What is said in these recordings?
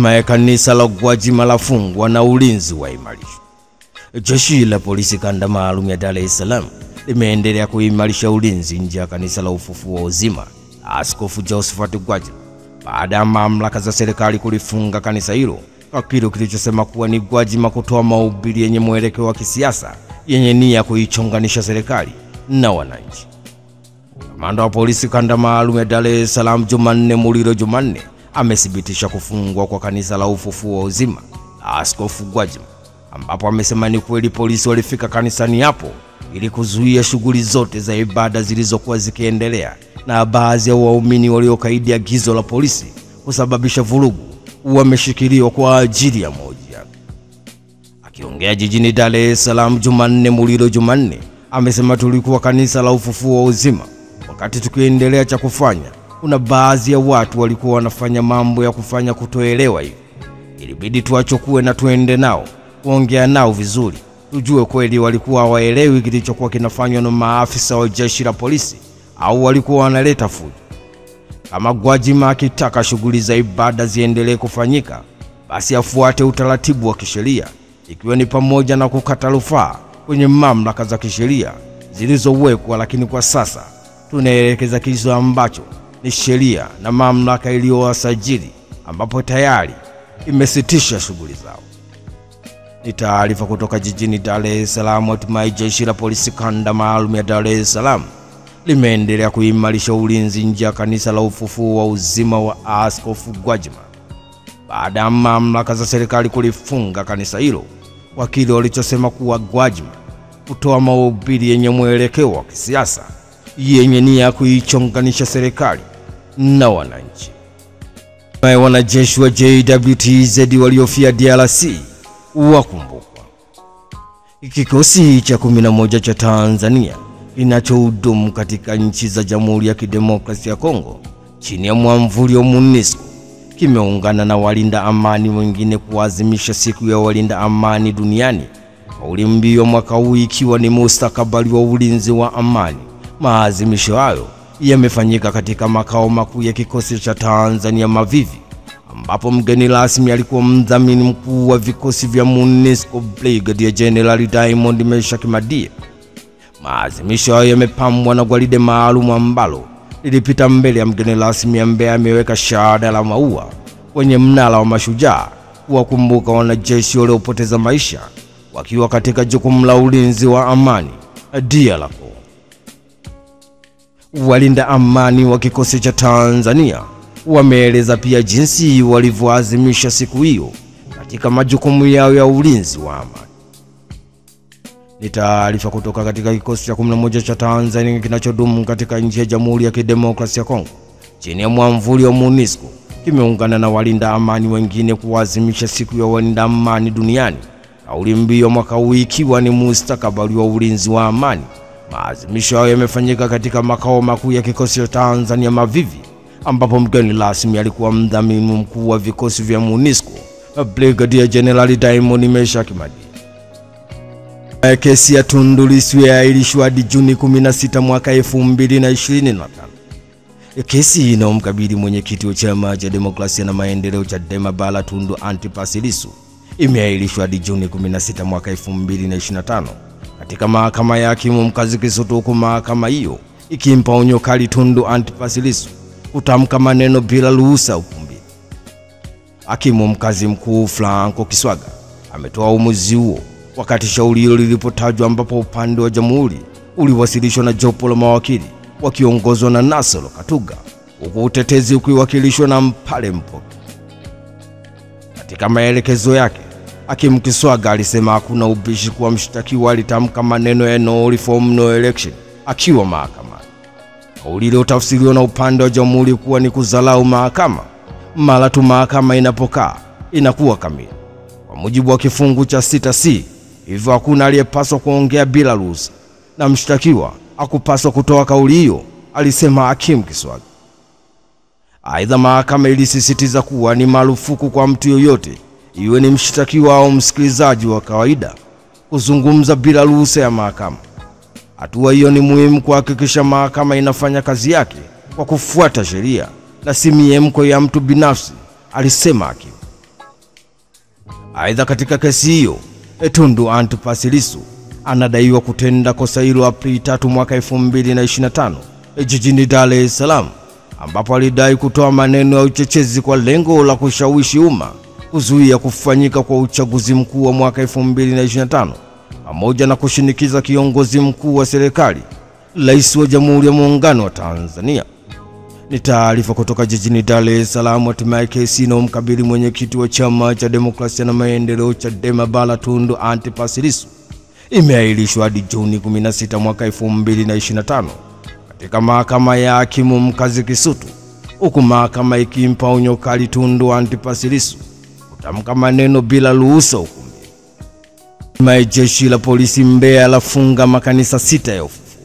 Kanisa la Gwajima lafungwa na ulinzi wa imarishwa. Jeshi la polisi kanda maalum ya Dar es Salaam limeendelea kuimarisha ulinzi nje ya kanisa la Ufufuo wa Uzima Askofu Josephat Gwajima baada ya mamlaka za serikali kulifunga kanisa hilo kwa kile kilichosema kuwa ni Gwajima kutoa mahubiri yenye mwelekeo wa kisiasa yenye nia kuichonganisha serikali na wananchi. Kamanda wa polisi kanda maalum ya Dar es Salaam Jumanne Muliro Jumanne amethibitisha kufungwa kwa kanisa la Ufufuo wa Uzima Askofu Gwajima, ambapo amesema ni kweli polisi walifika kanisani hapo ili kuzuia shughuli zote za ibada zilizokuwa zikiendelea, na baadhi ya waumini waliokaidi agizo la polisi kusababisha vurugu wameshikiliwa kwa ajili ya mahojiano. Akiongea jijini Dar es Salaam Jumanne Muliro Jumanne amesema tulikuwa kanisa la Ufufuo wa Uzima, wakati tukiendelea cha kufanya kuna baadhi ya watu walikuwa wanafanya mambo ya kufanya kutoelewa hivi. Ilibidi tuachukue na tuende nao, kuongea nao vizuri, tujue kweli walikuwa hawaelewi kilichokuwa kinafanywa na maafisa wa jeshi la polisi au walikuwa wanaleta fujo. Kama Gwajima akitaka shughuli za ibada ziendelee kufanyika, basi afuate utaratibu wa kisheria, ikiwa ni pamoja na kukata rufaa kwenye mamlaka za kisheria zilizowekwa, lakini kwa sasa tunaelekeza kitu ambacho ni sheria na mamlaka iliyowasajili, ambapo tayari imesitisha shughuli zao. Ni taarifa kutoka jijini Dar es Salaam. Hatimaye jeshi la polisi kanda maalum ya Dar es Salaam limeendelea kuimarisha ulinzi nje ya kanisa la Ufufuo wa Uzima wa Askofu Gwajima baada ya mamlaka za serikali kulifunga kanisa hilo kwa kile walichosema kuwa Gwajima kutoa mahubiri yenye mwelekeo wa kisiasa yenye nia kuichonganisha serikali na wananchi. Wanajeshi wa JWTZ waliofia DRC wakumbukwa. Kikosi cha 11 cha Tanzania kinachohudumu katika nchi za Jamhuri ya Kidemokrasia ya Kongo chini ya mwamvuli wa MONUSCO kimeungana na walinda amani wengine kuadhimisha siku ya walinda amani duniani, kauli mbiu mwaka huu ikiwa ni mustakabali wa ulinzi wa amani. Maadhimisho hayo yamefanyika katika makao makuu ya kikosi cha Tanzania Mavivi, ambapo mgeni rasmi alikuwa mdhamini mkuu wa vikosi vya MONUSCO Brigadier General Diamond Meshack Madie. Maadhimisho hayo yamepambwa na gwaride maalum ambalo lilipita mbele ya mgeni rasmi ambaye ameweka shada la maua kwenye mnara wa mashujaa kuwakumbuka wanajeshi waliopoteza maisha wakiwa katika jukumu la ulinzi wa amani DR. Walinda amani wa kikosi cha Tanzania wameeleza pia jinsi walivyoadhimisha siku hiyo katika majukumu yao ya ulinzi wa amani. Ni taarifa kutoka katika kikosi cha 11 cha Tanzania kinachodumu katika nchi ya Jamhuri ya Kidemokrasia ya Kongo chini ya mwamvuli wa MONUSCO kimeungana na walinda amani wengine kuadhimisha siku ya walinda amani duniani, kauli mbiu mwaka huu ikiwa ni mustakabali wa ulinzi wa amani. Maadhimisho hayo yamefanyika katika makao makuu ya kikosi cha Tanzania Mavivi, ambapo mgeni rasmi alikuwa mdhamini mkuu wa vikosi vya MONUSCO Brigadier General Diamond Meshack Madie. Kesi ya Tundu Lissu yaahirishwa hadi Juni 16 mwaka 2025. Kesi inayomkabili mwenyekiti wa Chama cha Demokrasia na Maendeleo Chadema Bara Tundu Antipas Lissu imeahirishwa hadi Juni 16 mwaka 2025 katika mahakama ya hakimu mkazi Kisutu, huku mahakama hiyo ikimpa onyo kali Tundu Antipas Lissu kutamka maneno bila ruhusa ukumbini. Hakimu mkazi mkuu Franco Kiswaga ametoa uamuzi huo wakati shauri hilo lilipotajwa, ambapo upande wa jamhuri uliwasilishwa na jopo la mawakili wakiongozwa na Nasolo Katuga, huku utetezi ukiwakilishwa na Mpale Mpoki. Katika maelekezo yake, hakimu Kiswaga alisema hakuna ubishi kuwa mshtakiwa alitamka maneno ya no reform no election akiwa mahakamani. Kauli ile utafsiriwa na upande wa jamhuri kuwa ni kuzalau mahakama mara tu mahakama inapokaa inakuwa kamili. Kwa mujibu wa kifungu cha 6C, hivyo hakuna aliyepaswa kuongea bila ruhusa na mshtakiwa hakupaswa kutoa kauli hiyo, alisema hakimu Kiswaga. Aidha, mahakama ilisisitiza kuwa ni marufuku kwa mtu yoyote, iwe ni mshtakiwa au msikilizaji wa kawaida, kuzungumza bila ruhusa ya mahakama. Hatua hiyo ni muhimu kuhakikisha mahakama inafanya kazi yake kwa kufuata sheria na si miemko ya mtu binafsi, alisema hakimu. Aidha, katika kesi hiyo Tundu Antipas Lissu anadaiwa kutenda kosa hilo Aprili 3 mwaka 2025 jijini Dar es Salaam, ambapo alidai kutoa maneno ya uchochezi kwa lengo la kushawishi umma kuzuia kufanyika kwa uchaguzi mkuu wa mwaka 2025 pamoja na kushinikiza kiongozi mkuu wa serikali, Rais wa Jamhuri ya Muungano wa Tanzania. Ni taarifa kutoka jijini Dar es Salaam. Hatimaye kesi inayomkabili mwenyekiti wa Chama cha Demokrasia na Maendeleo Chadema Bara Tundu Antipas Lissu imeahirishwa hadi Juni 16 mwaka 2025 katika mahakama ya hakimu mkazi Kisutu, huku mahakama ikimpa onyo kali Tundu Antipas Lissu kutamka maneno bila ruhusa hukumu. Jeshi la polisi Mbeya lafunga makanisa 6 ya ufufuo.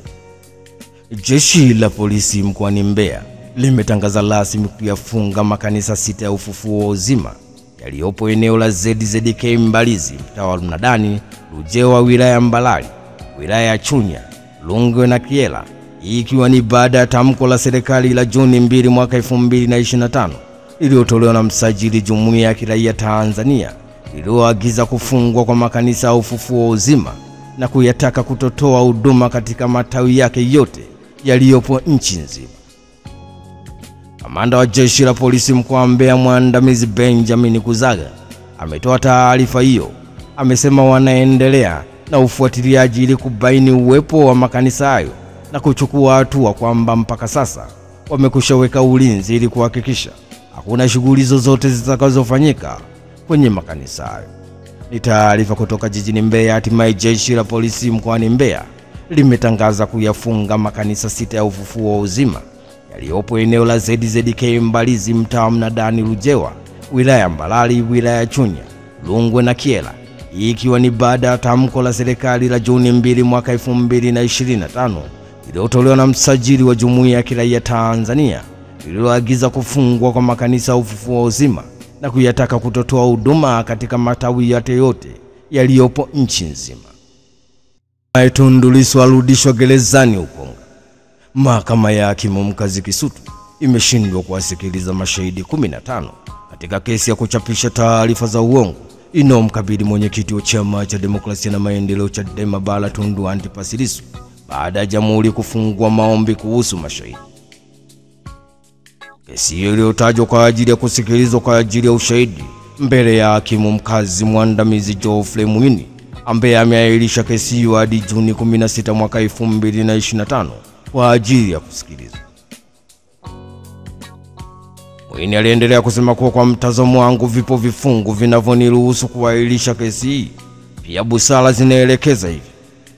Jeshi la polisi mkoani Mbeya limetangaza rasmi kuyafunga makanisa 6 ya ufufuo wa uzima yaliyopo eneo la ZZK Mbalizi, mtaa wa Mnadani, Lujewa, wilaya ya Mbalali, wilaya ya Chunya, Rungwe na Kyela, ikiwa ni baada ya tamko la serikali la Juni 2 mwaka 2025 iliyotolewa na msajili Jumuiya ya Kiraia Tanzania iliyoagiza kufungwa kwa makanisa ya ufufuo wa uzima na kuyataka kutotoa huduma katika matawi yake yote yaliyopo nchi nzima. Kamanda wa jeshi la polisi mkoa wa Mbeya mwandamizi Benjamin Kuzaga ametoa taarifa hiyo. Amesema wanaendelea na ufuatiliaji ili kubaini uwepo wa makanisa hayo na kuchukua hatua, kwamba mpaka sasa wamekushaweka ulinzi ili kuhakikisha hakuna shughuli zozote zitakazofanyika kwenye makanisa hayo. Ni taarifa kutoka jijini Mbeya. Hatimaye jeshi la polisi mkoani Mbeya limetangaza kuyafunga makanisa 6 ya ufufuo wa uzima yaliyopo eneo la ZZK Mbalizi, mtaa wa Mnadani, Lujewa, wilaya ya Mbalali, wilaya ya Chunya, Rungwe na Kyela, ikiwa ni baada ya tamko la serikali la Juni 2 mwaka 2025 iliyotolewa na msajili wa Jumuiya ya Kiraia Tanzania iliyoagiza kufungwa kwa makanisa ya ufufuo wa uzima na kuyataka kutotoa huduma katika matawi yote yaliyopo nchi nzima. Tundu Lissu arudishwa gerezani Ukonga. Mahakama ya hakimu mkazi Kisutu imeshindwa kuwasikiliza mashahidi 15 katika kesi ya kuchapisha taarifa za uongo inayomkabili mwenyekiti wa Chama cha Demokrasia na Maendeleo Chadema Bara Tundu Antipas Lissu baada ya Jamhuri kufungua maombi kuhusu mashahidi. Kesi hiyo iliyotajwa kwa ajili ya kusikilizwa kwa ajili ya ushahidi mbele ya hakimu mkazi mwandamizi Geoffrey Mwini, ambaye ameahirisha kesi hiyo hadi Juni 16 mwaka 2025 kwa ajili ya kusikilizwa. Mwini aliendelea kusema kuwa kwa mtazamo wangu vipo vifungu vinavyoniruhusu kuahirisha kesi hii. Pia busara zinaelekeza hivi,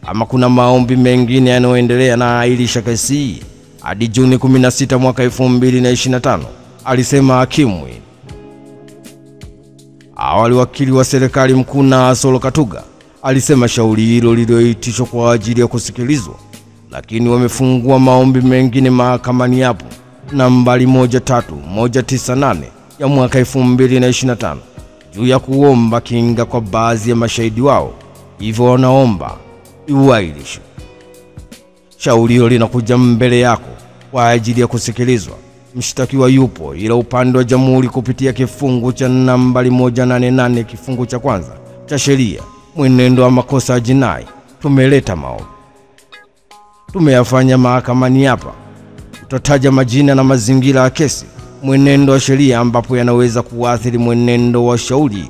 ama kuna maombi mengine yanayoendelea na ahirisha kesi hii hadi Juni 16 mwaka 2025, alisema hakimu Mwini. Awali wakili wa serikali mkuu Nasolo Katuga alisema shauri hilo lililoitishwa kwa ajili ya kusikilizwa, lakini wamefungua maombi mengine mahakamani hapo nambari 13198 ya mwaka 2025 juu ya kuomba kinga kwa baadhi ya mashahidi wao, hivyo wanaomba iwailishwe. Shauri hilo linakuja mbele yako kwa ajili ya kusikilizwa. Mshtakiwa yupo, ila upande wa Jamhuri kupitia kifungu cha nambari 188 kifungu cha kwanza cha sheria mwenendo wa makosa ya jinai tumeleta maombi. Tumeyafanya mahakamani hapa. Tutataja majina na mazingira ya kesi, mwenendo wa sheria ambapo yanaweza kuathiri mwenendo wa shauri.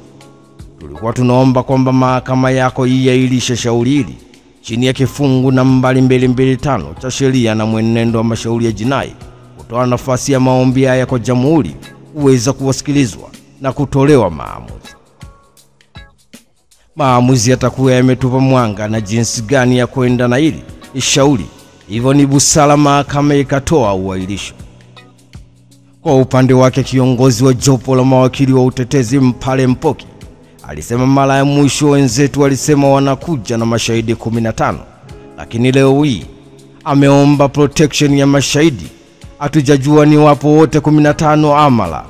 Tulikuwa tunaomba kwamba mahakama yako iailishe shauri hili chini ya kifungu nambari 225 cha sheria na mwenendo wa mashauri ya jinai, kutoa nafasi ya maombi haya kwa Jamhuri uweza kuwasikilizwa na kutolewa maamuzi. Maamuzi yatakuwa yametupa mwanga na jinsi gani ya kwenda na hili shauri, hivyo ni busara mahakama ikatoa uahirisho. Kwa upande wake, kiongozi wa jopo la mawakili wa utetezi Mpale Mpoki alisema mara ya mwisho wenzetu walisema wanakuja na mashahidi 15, lakini leo hii ameomba protection ya mashahidi. Hatujajua ni wapo wote 15 ama la.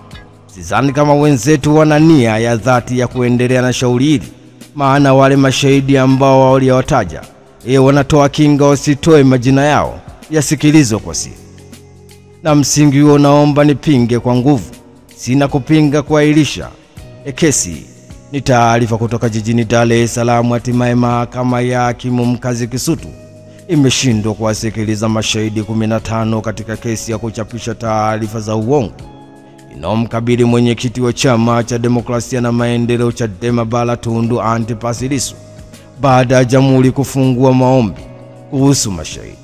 Sidhani kama wenzetu wana nia ya dhati ya kuendelea na shauri hili, maana wale mashahidi ambao waliowataja wanatoa kinga wasitoe majina yao yasikilizwe kwa siri. Na msingi huo naomba nipinge kwa nguvu. Sina kupinga kuahirisha kesi, Ni taarifa kutoka jijini Dar es Salaam. Hatimaye mahakama ya hakimu mkazi Kisutu imeshindwa kuwasikiliza mashahidi 15 katika kesi ya kuchapisha taarifa za uongo inayomkabili mwenyekiti wa Chama cha Demokrasia na Maendeleo Chadema Bara Tundu Antipas Lissu baada ya jamhuri kufungua maombi kuhusu mashahidi.